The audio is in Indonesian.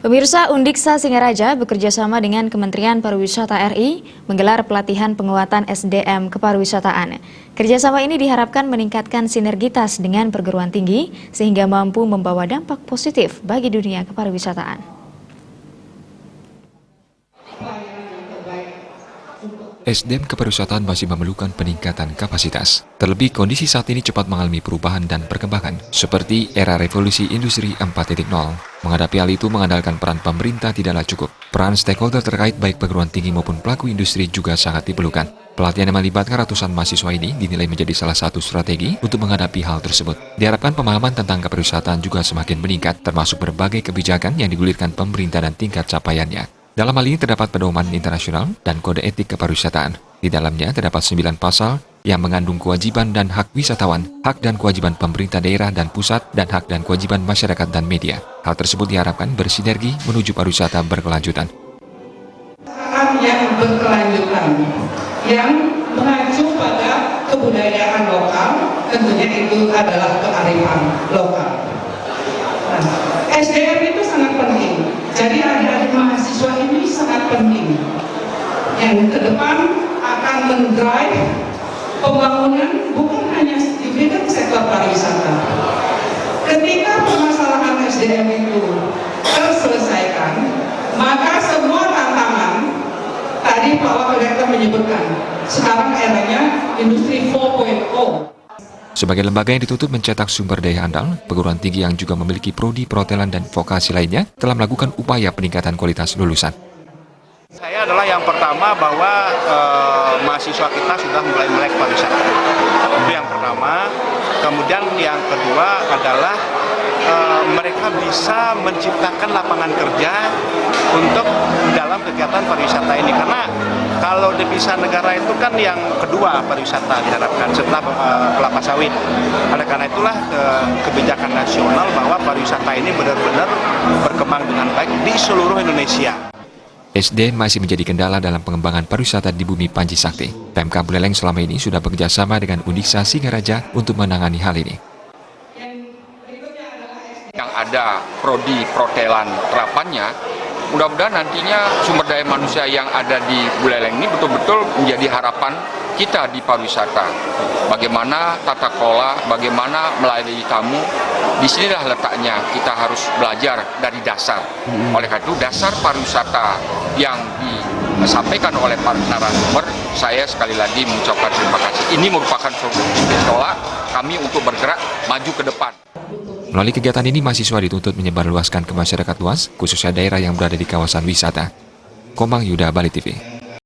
Pemirsa, Undiksa Singaraja bekerjasama dengan Kementerian Pariwisata RI menggelar pelatihan penguatan SDM kepariwisataan. Kerjasama ini diharapkan meningkatkan sinergitas dengan perguruan tinggi sehingga mampu membawa dampak positif bagi dunia kepariwisataan. SDM kepariwisataan masih memerlukan peningkatan kapasitas. Terlebih kondisi saat ini cepat mengalami perubahan dan perkembangan, seperti era revolusi industri 4.0. Menghadapi hal itu mengandalkan peran pemerintah tidaklah cukup. Peran stakeholder terkait baik perguruan tinggi maupun pelaku industri juga sangat diperlukan. Pelatihan yang melibatkan ratusan mahasiswa ini dinilai menjadi salah satu strategi untuk menghadapi hal tersebut. Diharapkan pemahaman tentang kepariwisataan juga semakin meningkat, termasuk berbagai kebijakan yang digulirkan pemerintah dan tingkat capaiannya. Dalam hal ini terdapat pedoman internasional dan kode etik kepariwisataan. Di dalamnya terdapat 9 pasal yang mengandung kewajiban dan hak wisatawan, hak dan kewajiban pemerintah daerah dan pusat, dan hak dan kewajiban masyarakat dan media. Hal tersebut diharapkan bersinergi menuju pariwisata berkelanjutan. Yang berkelanjutan, yang mengacu pada kebudayaan lokal, tentunya itu adalah kearifan lokal. Nah, SDM itu sangat penting. Jadi adik-adik mahasiswa ini sangat penting. Yang ke depan akan mendrive pembangunan bukan hanya di bidang sektor pariwisata. Ketika permasalahan SDM itu terselesaikan, maka semua tantangan tadi Pak Wakil Rektor menyebutkan, sekarang eranya industri 4.0. Sebagai lembaga yang dituntut mencetak sumber daya andal, perguruan tinggi yang juga memiliki prodi, perhotelan, dan vokasi lainnya telah melakukan upaya peningkatan kualitas lulusan. Saya adalah yang pertama bahwa mahasiswa kita sudah mulai melek pariwisata. Itu yang pertama. Kemudian yang kedua adalah mereka bisa menciptakan lapangan kerja untuk dalam kegiatan pariwisata ini. Karena kalau devisa negara itu kan yang kedua pariwisata diharapkan setelah kelapa sawit. Oleh karena itulah kebijakan nasional bahwa pariwisata ini benar-benar berkembang dengan baik di seluruh Indonesia. SDM masih menjadi kendala dalam pengembangan pariwisata di bumi Panji Sakti. PMK Buleleng selama ini sudah bekerjasama dengan Undiksa Singaraja untuk menangani hal ini. Yang ada prodi perhotelan terapannya, mudah-mudahan nantinya sumber daya manusia yang ada di Buleleng ini betul-betul menjadi harapan kita di pariwisata. Bagaimana tata kelola, bagaimana melayani tamu, disinilah letaknya kita harus belajar dari dasar. Oleh karena itu dasar pariwisata yang disampaikan oleh para narasumber, saya sekali lagi mengucapkan terima kasih. Ini merupakan suatu tolak kami untuk bergerak maju ke depan. Melalui kegiatan ini, mahasiswa dituntut menyebarluaskan ke masyarakat luas, khususnya daerah yang berada di kawasan wisata. Komang Yuda, Bali TV.